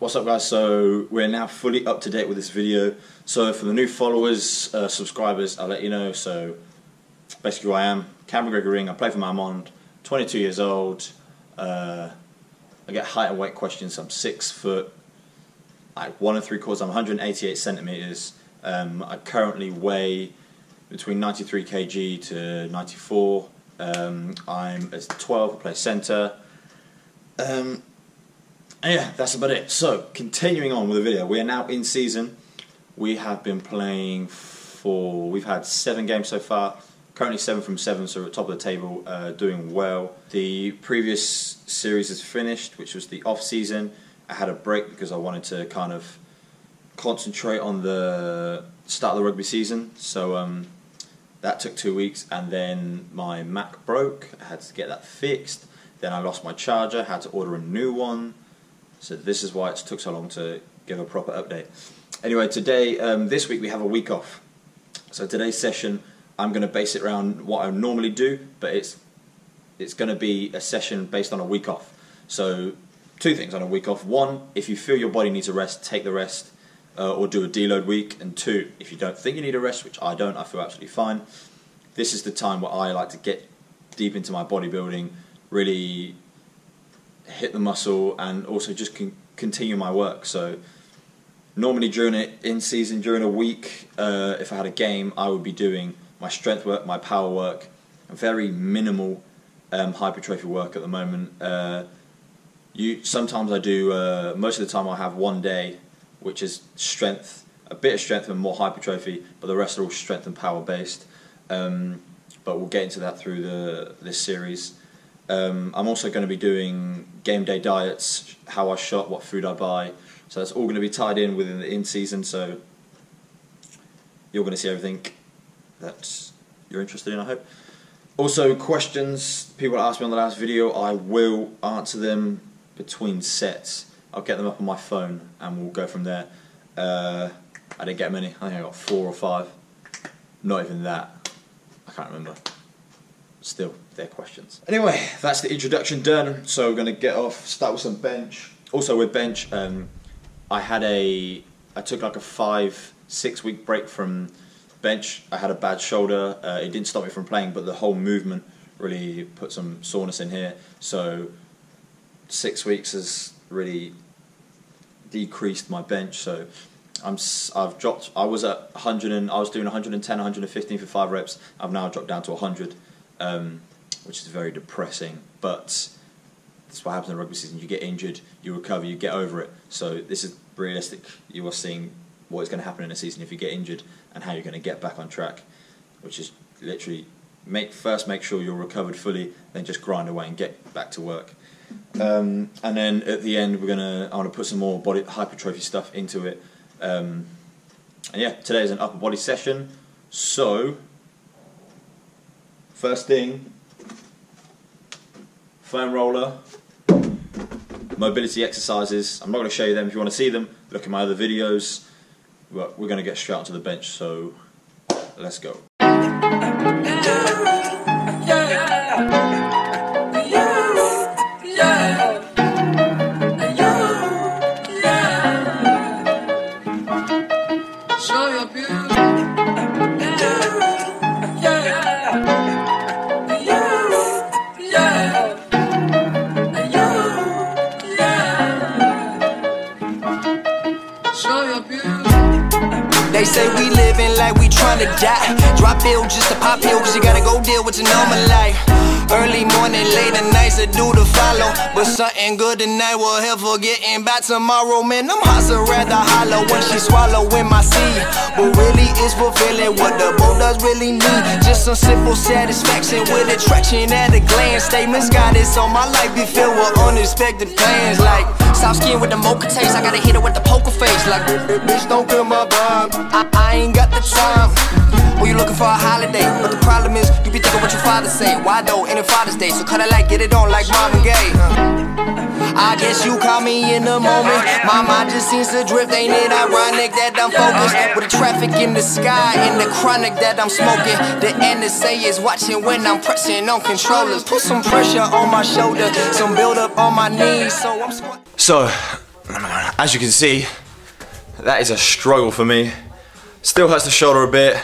What's up guys, so we're now fully up to date with this video. So for the new followers, subscribers, I'll let you know. So basically who I am, Cameron Gregory, I play for Marmont, 22 years old. I get height and weight questions. I'm 6 foot, like 1 3/4, I'm 188 centimeters. I currently weigh between 93 kg to 94. I'm a 12, I play centre. And yeah, that's about it. So, continuing on with the video, we are now in season. We have been playing we've had 7 games so far. Currently 7 from 7, so we're at top of the table, doing well. The previous series is finished, which was the off season. I had a break because I wanted to kind of concentrate on the start of the rugby season. So that took 2 weeks, and then my Mac broke. I had to get that fixed. Then I lost my charger, had to order a new one. So this is why it took so long to give a proper update. Anyway, today, this week we have a week off. So today's session, I'm going to base it around what I normally do, but it's going to be a session based on a week off. So 2 things on a week off. 1, if you feel your body needs a rest, take the rest, or do a deload week. And 2, if you don't think you need a rest, which I don't, I feel absolutely fine. This is the time where I like to get deep into my bodybuilding, really hit the muscle, and also just continue my work. So normally during in season, during a week, if I had a game, I would be doing my strength work, my power work, very minimal hypertrophy work at the moment. Sometimes I do, most of the time I have one day which is strength, a bit of strength and more hypertrophy, but the rest are all strength and power based. But we'll get into that through this series. I'm also going to be doing game day diets, how I shop, what food I buy. So that's all going to be tied in within the in-season, so you're going to see everything that you're interested in, I hope. Also, questions people asked me on the last video, I will answer them between sets. I'll get them up on my phone and we'll go from there. I didn't get many, I think I got 4 or 5. Not even that, I can't remember. Still, they're questions. Anyway, that's the introduction done, so we're going to start with some bench. Also with bench, I took like a 5-6 week break from bench. I had a bad shoulder, it didn't stop me from playing, but the whole movement really put some soreness in here, so 6 weeks has really decreased my bench. So I've dropped, I was at 100 and I was doing 110, 115 for 5 reps, I've now dropped down to 100. Which is very depressing, but that's what happens in rugby season. You get injured, you recover, you get over it. So this is realistic. You are seeing what is going to happen in a season if you get injured and how you're going to get back on track, which is literally first make sure you're recovered fully, then just grind away and get back to work. And then at the end I want to put some more body hypertrophy stuff into it. And yeah, today is an upper body session. So first thing, foam roller, mobility exercises. I'm not going to show you them. If you want to see them, look at my other videos. But we're going to get straight onto the bench, so let's go. They say we living like we tryna die. Drop bill just to pop pill, cause you gotta go deal with your normal life. Early morning, late at nights, a do to follow. But something good tonight will help forgetting about tomorrow. Man, them hearts are rather hollow when she swallowing my seed. But really it's fulfilling what the boat does really need. Just some simple satisfaction with attraction at a glance. Statements got it so my life be filled with unexpected plans. Like, soft skin with the mocha taste, I gotta hit her with the poker face. Like, bitch, don't kill my vibe, I ain't got the time. Or you looking for a holiday, but the problem is you be thinking what your father say. Why though? Ain't it Father's Day, so cut it like get it on like Marvin Gaye. I guess you caught me in the moment. My mind just seems to drift. Ain't it ironic that I'm focused with the traffic in the sky and the chronic that I'm smoking? The NSA is watching when I'm pressing on controllers. Put some pressure on my shoulder, some build up on my knees. So As you can see, that is a struggle for me. Still hurts the shoulder a bit.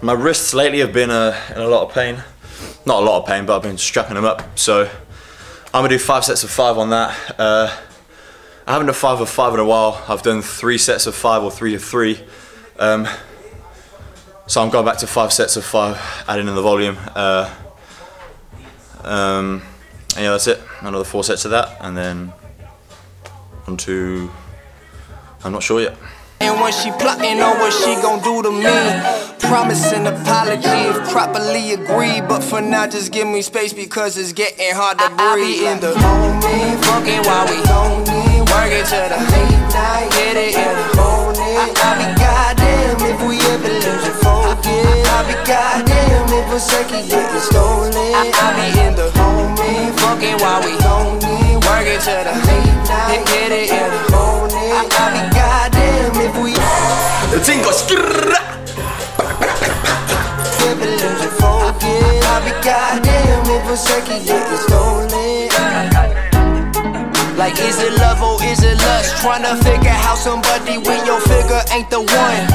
My wrists lately have been in a lot of pain. Not a lot of pain, but I've been strapping them up. So I'm gonna do 5 sets of 5 on that. I haven't done 5 of 5 in a while. I've done 3 sets of 5 or 3 of 3. So I'm going back to 5 sets of 5, adding in the volume. And yeah, that's it. Another 4 sets of that, and then on to, I'm not sure yet. And when she plotting on what she gon' do to me, promise an apology if properly agreed. But for now, just give me space because it's getting hard to breathe. In the moment, fucking while we work it to the late night, get it in the morning. I'll be goddamn if we ever lose your focus. I'll be goddamn if a second getting stolen. I'll be in the moment, fucking while we work it to the late night, get it in the morning. I'll be goddamn if we the thing goes ever lose your focus. I'll be goddamn if a second getting stolen. Like, is it love or is it lust? Trying to figure out somebody when your figure ain't the one.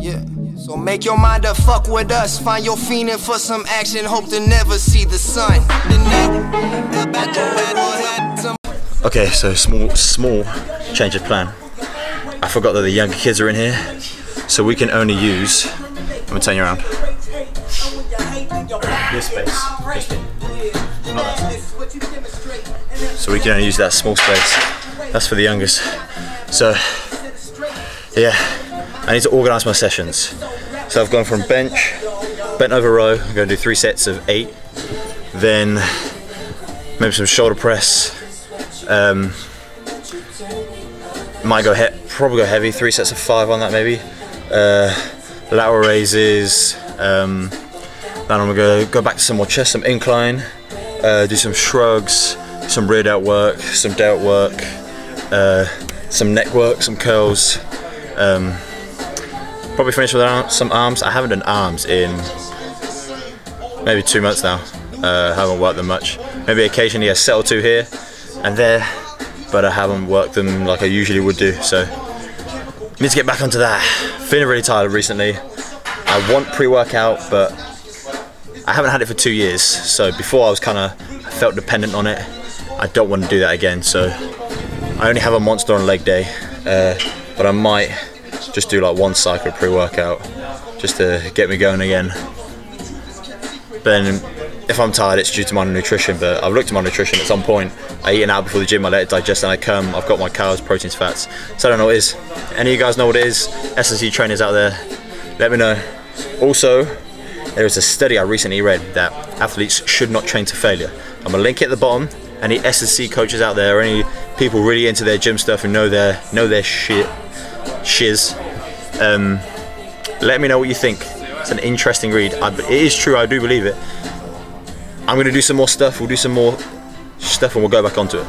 Yeah. So make your mind up, fuck with us. Find your fiending for some action, hope to never see the sun. Okay, so small change of plan. I forgot that the younger kids are in here, so we can only use, I'm gonna turn you around, this space, so we can only use that small space. That's for the youngest. So yeah, I need to organise my sessions. So I've gone from bent over row. I'm going to do 3 sets of 8, then maybe some shoulder press. Might probably go heavy, 3 sets of 5 on that maybe. Lateral raises. Then I'm gonna go back to some more chest, some incline. Do some shrugs, some rear delt work, some delt work, some neck work, some curls. Probably finish with some arms. I haven't done arms in maybe 2 months now. Haven't worked them much. Maybe occasionally a set or 2 here and there, but I haven't worked them like I usually would do. So need to get back onto that. Feeling really tired recently. I want pre-workout, but I haven't had it for 2 years. So before I felt dependent on it. I don't want to do that again. So I only have a monster on leg day, but I might just do like 1 cycle pre-workout just to get me going again. Then if I'm tired, it's due to my nutrition, but I've looked at my nutrition. At some point I eat an hour before the gym, I let it digest, and I come, I've got my carbs, proteins, fats, so I don't know what it is. Any of you guys know what it is? S&C trainers out there, let me know. Also, there is a study I recently read that athletes should not train to failure. I'm gonna link it at the bottom. Any S&C coaches out there, or any people really into their gym stuff and know their shiz, let me know what you think. It's an interesting read. It is true, I do believe it. I'm gonna do some more stuff. We'll do some more stuff and we'll go back onto it.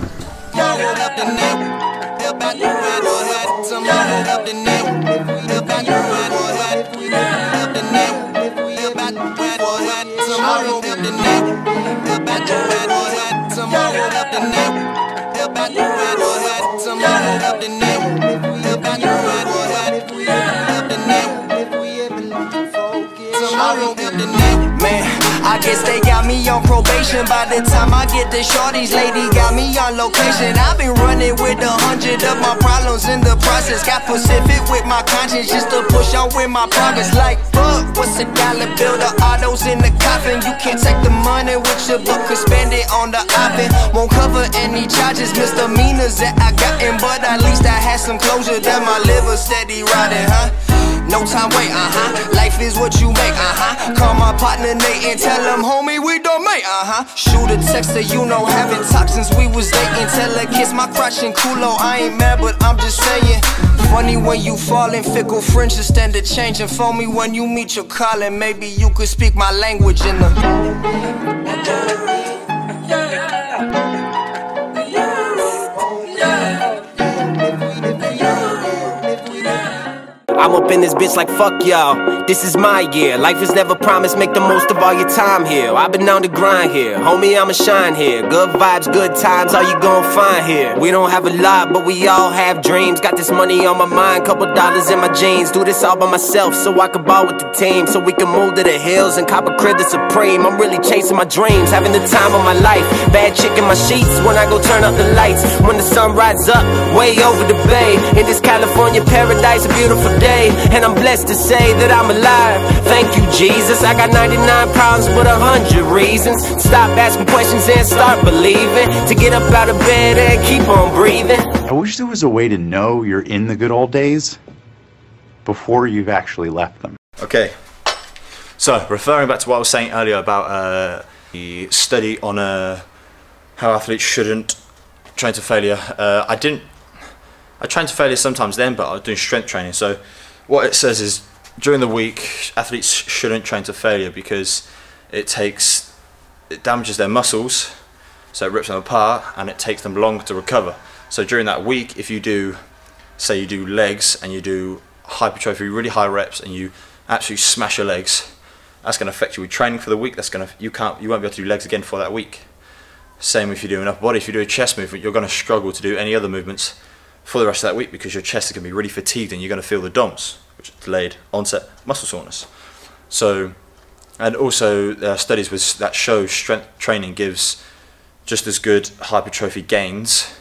Man, I guess they got me on probation. By the time I get the shorties, lady got me on location. I've been running with 100 of my problems in the process. Got Pacific with my conscience just to push on with my progress. Like, fuck, what's a dollar bill? The autos in the coffin. You can't take the money with you, but could spend it on the oven. Won't cover any charges, misdemeanors that I got in, but at least I had some closure. That my liver steady riding, huh? No time wait, life is what you make, Call my partner Nate and tell him, homie, we don't make, Shoot a text that you know, haven't talked since we was dating. Tell her kiss my crotch and culo. I ain't mad, but I'm just saying. Funny when you fall in, fickle friendships stand to change. And for me when you meet your calling, maybe you could speak my language in the I'm up in this bitch like fuck y'all. This is my year. Life is never promised. Make the most of all your time here. I've been on the grind here. Homie, I'ma shine here. Good vibes, good times, all you gon' find here. We don't have a lot, but we all have dreams. Got this money on my mind, couple dollars in my jeans. Do this all by myself so I can ball with the team. So we can move to the hills and cop a crib that's supreme. I'm really chasing my dreams, having the time of my life. Bad chick in my sheets when I go turn up the lights. When the sun rises up, way over the bay. In this California paradise, a beautiful day. And I'm blessed to say that I'm alive. Thank you, Jesus. I got 99 problems but 100 reasons. Stop asking questions and start believing. To get up out of bed and keep on breathing. I wish there was a way to know you're in the good old days before you've actually left them. Okay, so referring back to what I was saying earlier about the study on how athletes shouldn't train to failure. I trained to failure sometimes then, but I was doing strength training. So what it says is during the week, athletes shouldn't train to failure because it damages their muscles, so it rips them apart, and it takes them long to recover. So during that week, if you do, say you do legs and you do hypertrophy, really high reps, and you absolutely smash your legs, that's going to affect you with training for the week. You won't be able to do legs again for that week. Same if you do an upper body. If you do a chest movement, you're going to struggle to do any other movements for the rest of that week because your chest is going to be really fatigued and you're going to feel the DOMS, which is delayed onset muscle soreness. So, and also studies that show strength training gives just as good hypertrophy gains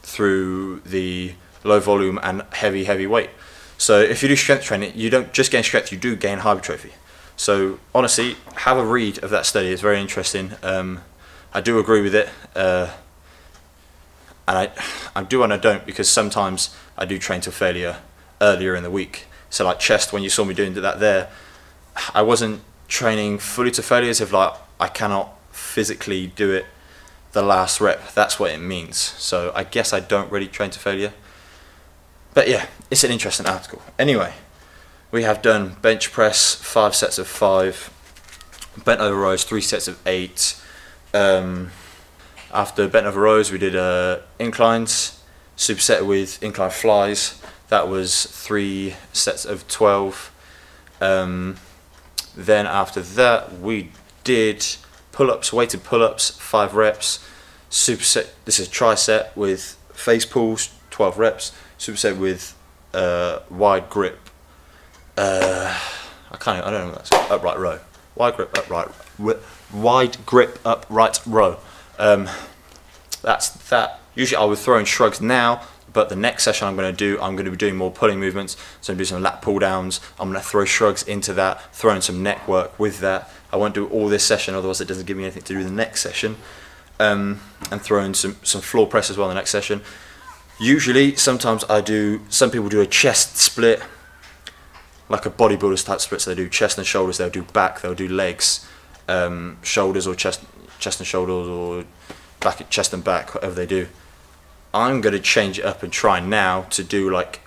through the low volume and heavy weight. So if you do strength training, you don't just gain strength, you do gain hypertrophy. So honestly, have a read of that study. It's very interesting. I do agree with it, and I do and I don't, because sometimes I do train to failure earlier in the week. So like chest, when you saw me doing that there, I wasn't training fully to failure as if like I cannot physically do it the last rep. That's what it means. So I guess I don't really train to failure. But yeah, it's an interesting article. Anyway, we have done bench press 5 sets of 5, bent over rows 3 sets of 8. After bent over rows, we did inclines, superset with incline flies. That was 3 sets of 12. Then after that, we did pull-ups, weighted pull-ups, 5 reps. Superset. This is tricep with face pulls, 12 reps. Superset with wide grip. I don't know what that's called. Upright row. Wide grip upright. Wide grip upright row. That's that. Usually I would throw in shrugs now, but the next session I'm going to be doing more pulling movements. So I'm going to do some lat pull downs. I'm going to throw shrugs into that, throw in some neck work with that. I won't do all this session, otherwise it doesn't give me anything to do the next session. And throw in some floor press as well in the next session. Usually, sometimes some people do a chest split, like a bodybuilder's type split. So they do chest and shoulders, they'll do back, they'll do legs, shoulders or chest and shoulders, or back, chest and back, whatever they do. I'm going to change it up and try now to do like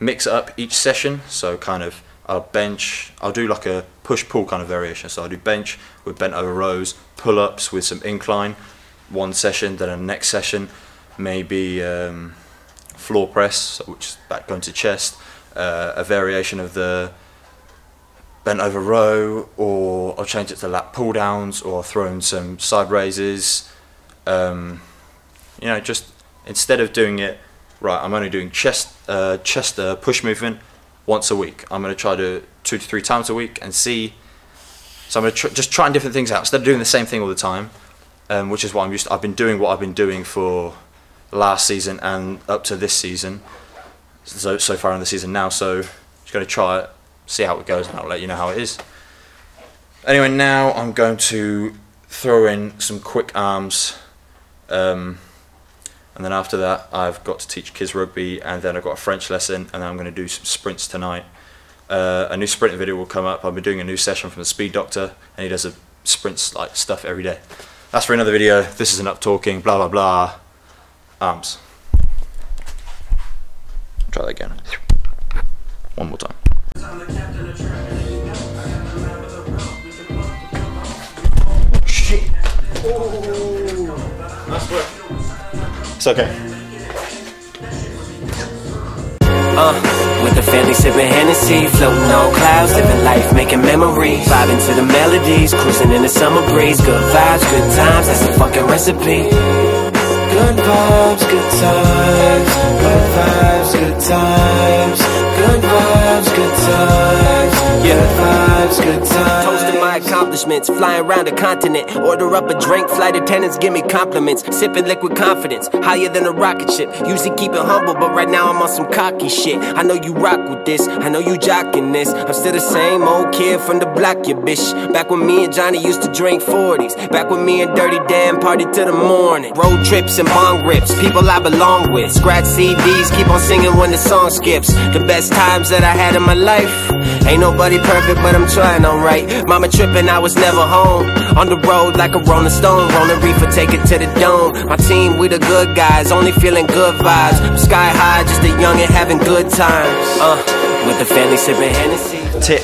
mix it up each session. So kind of I'll do like a push-pull kind of variation. So I'll do bench with bent over rows, pull-ups with some incline, one session, then a next session, maybe floor press, which is back going to chest, a variation of the bent over row, or I'll change it to lat pull downs, or throw in some side raises. You know, just instead of doing it, right, I'm only doing chest push movement once a week. I'm going to try to 2 to 3 times a week and see. So I'm going to just trying different things out instead of doing the same thing all the time, which is what I'm used to. I've been doing what I've been doing for last season and up to this season, so far in the season now. So just going to try it, see how it goes, and I'll let you know how it is. Anyway, now I'm going to throw in some quick arms, and then after that I've got to teach kids rugby, and then I've got a French lesson, and then I'm going to do some sprints tonight. A new sprinting video will come up. I've been doing a new session from the speed doctor, and he does a sprints like stuff every day. That's for another video. This is enough talking, blah blah blah. Arms. Try that again. One more time. Shit. Oh. Nice work. It's okay. With the family sipping Hennessy, floating on clouds, living life, making memories, vibing to the melodies, cruising in the summer breeze. Good vibes, good times, that's the fucking recipe. Good vibes, good times. Good vibes, good times. Good vibes, good times. Yeah. Good vibes, good times. Toasting my accomplishments, flying around the continent. Order up a drink, flight attendants give me compliments. Sipping liquid confidence, higher than a rocket ship. Usually keep it humble, but right now I'm on some cocky shit. I know you rock with this, I know you jocking this. I'm still the same old kid from the block, you bitch. Back when me and Johnny used to drink 40s. Back when me and Dirty Dan party till the morning. Road trips and bong rips, people I belong with. Scratch CDs, keep on singing when the song skips. The best times that I had in my life. Ain't nobody perfect, but I'm trying alright. Mama tripping, I was never home. On the road like a rolling stone, rolling reefer, take it to the dome. My team, we the good guys, only feeling good vibes. I'm sky high, just a youngin' having good times. With the family sipping Hennessy. Tip: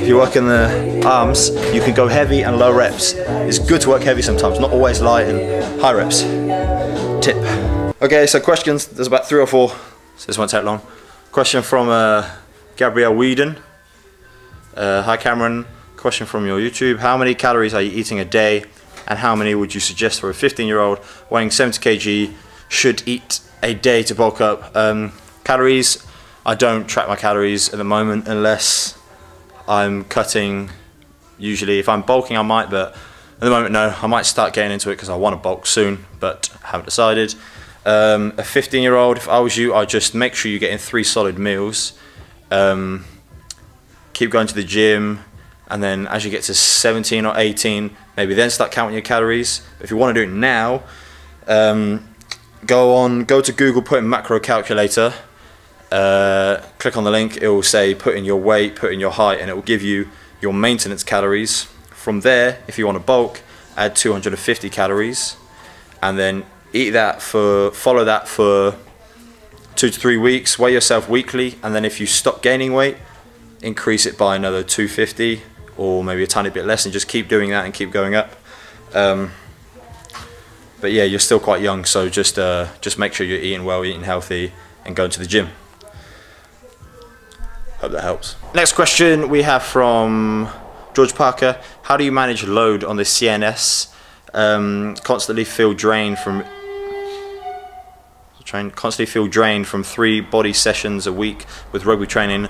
if you work in the arms, you can go heavy and low reps. It's good to work heavy sometimes, not always light and high reps. Tip. Okay, so questions. There's about 3 or 4, so this won't take long. Question from Gabrielle Whedon. Hi Cameron. Question from your YouTube: how many calories are you eating a day, and how many would you suggest for a 15-year-old weighing 70 kg should eat a day to bulk up? Calories, I don't track my calories at the moment unless I'm cutting. Usually if I'm bulking I might, but at the moment no. I might start getting into it because I want to bulk soon, but haven't decided. A 15-year-old, if I was you, I'd just make sure you're getting 3 solid meals. Keep going to the gym, and then as you get to 17 or 18, maybe then start counting your calories. But if you want to do it now, go to Google, put in macro calculator, click on the link, it will say put in your weight, put in your height, and it will give you your maintenance calories. From there, if you want to bulk, add 250 calories, and then follow that for 2 to 3 weeks, weigh yourself weekly, and then if you stop gaining weight, increase it by another 250 or maybe a tiny bit less, and just keep doing that and keep going up. But yeah, you're still quite young, so just make sure you're eating well, eating healthy, and going to the gym. Hope that helps. Next question we have from George Parker: how do you manage load on the CNS? Constantly feel drained from 3 body sessions a week with rugby training,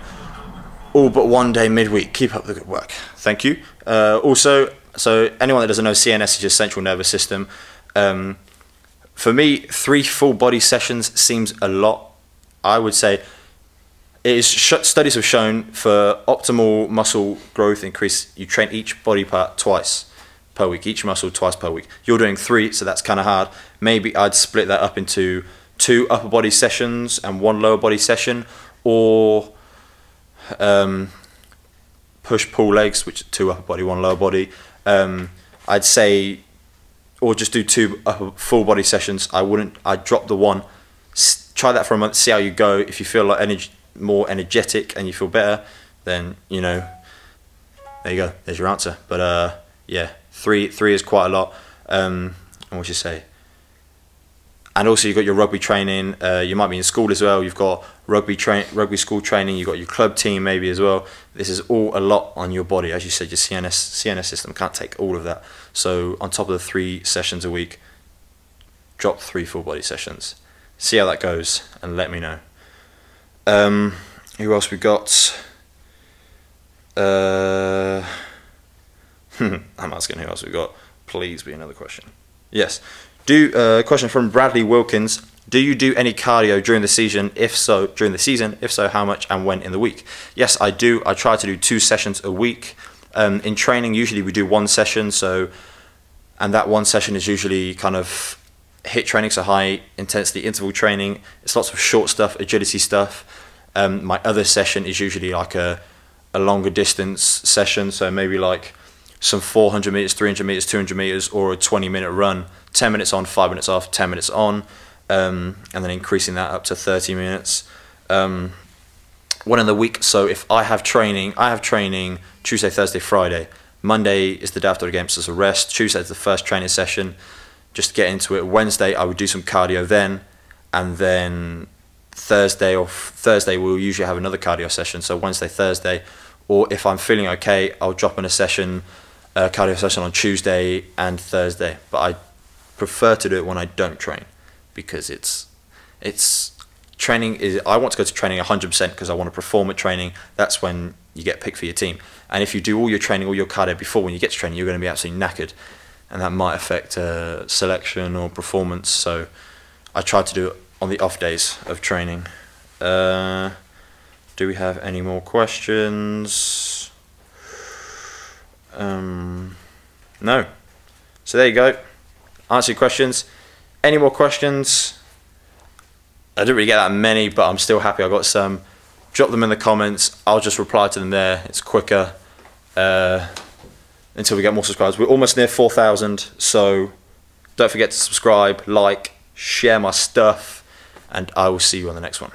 all but 1 day midweek. Keep up the good work. Thank you. Also, so anyone that doesn't know, CNS is your central nervous system. For me, 3 full body sessions seems a lot. I would say studies have shown for optimal muscle growth increase, you train each body part twice per week, each muscle twice per week. You're doing 3, so that's kind of hard. Maybe I'd split that up into 2 upper body sessions and 1 lower body session, or push pull legs, which are 2 upper body, 1 lower body. I'd say, or just do 2 full body sessions. I'd drop the 1, try that for a month, see how you go. If you feel like more energetic and you feel better, then you know, there you go, there's your answer. But yeah, 3 is quite a lot. And what should you say? And also you've got your rugby training, you might be in school as well, you've got rugby school training, you've got your club team maybe as well. This is all a lot on your body. As you said, your CNS system can't take all of that. So on top of the 3 sessions a week, drop 3 full body sessions. See how that goes and let me know. Who else we got? I'm asking who else we got. Please be another question. Yes. Question from Bradley Wilkins: do you do any cardio during the season? If so, how much and when in the week? Yes, I do. I try to do 2 sessions a week. In training, usually we do 1 session. And that 1 session is usually kind of HIIT training, so high intensity interval training. It's lots of short stuff, agility stuff. My other session is usually like a longer distance session, so maybe like some 400 meters, 300 meters, 200 meters, or a 20-minute run. 10 minutes on, 5 minutes off, 10 minutes on, and then increasing that up to 30 minutes. 1 in the week. So if I have training Tuesday, Thursday, Friday. Monday is the day after the game, so it's a rest. Tuesday is the first training session, just to get into it. Wednesday I would do some cardio then, and then Thursday we'll usually have another cardio session. So Wednesday, Thursday, or if I'm feeling okay, I'll drop in a cardio session on Tuesday and Thursday. But I prefer to do it when I don't train, because training is, I want to go to training 100% because I want to perform at training. That's when you get picked for your team. And if you do all your training, all your cardio before, when you get to training, you're going to be absolutely knackered, and that might affect selection or performance. So I try to do it on the off days of training. Do we have any more questions? No. So there you go. Answer your questions. Any more questions? I didn't really get that many, but I'm still happy I got some. Drop them in the comments. I'll just reply to them there. It's quicker until we get more subscribers. We're almost near 4,000, so don't forget to subscribe, like, share my stuff, and I will see you on the next one.